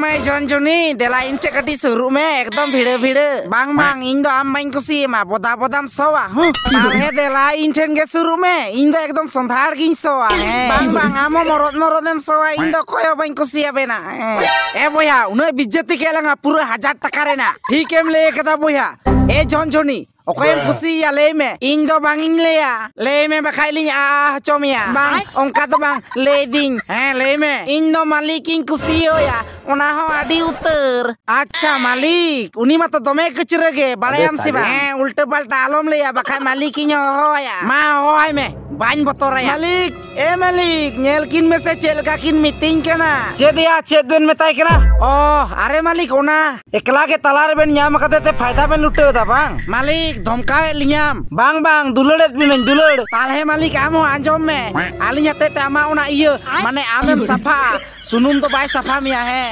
मैं झुनझुनी देला इन कटी शुरू में एकदम भिड़े भिड़े बांग बांग इन दो आम बाइन कुसी मा बोदा बोदाम सोवा ताले देला इन ठेन के शुरू में इन दो एकदम संधार गिन सोवा बांग बांग आमो मरद मरदम सोवा इन दो कोयो बाइन कुसी बेना ए बोया उन्हें बिज्जती के लंगा पूरा 1000 टका रे ना ठीक है ले कदा बोया ए झुनझुनी ओके कुसी या ले में इन दो बांगिन ले में बखाइलिंग आ चोमिया बांग ओंका तो बांग ले बिंग ले में इन दो मालिकिंग कुसी हो या उना हो आदि उतर अच्छा मालिक उनी मत दोमे कचरगे बाड़ायम से बा उल्टे पलटा आलम ले या बखाइ मालिकिंग हो या मा हो है में बाइन बतोरा या मालिक ए मालिक नेल किन में से चेलका किन मीटिंग केना चेदिया चेदबेन मेताय केना ओ अरे मालिक ओना एकला के तलार बेन न्याम कते ते फायदा बेन लुटे दा बांग मालिक धमकावे लियाम बांग बांग दुलड़ेत बिन दुलड़ तालहे मालिक आम हो आंजम में आलियाते ते आमा ओना इयो माने आमेम सफा सुनुम तो बाय सफा मिया है।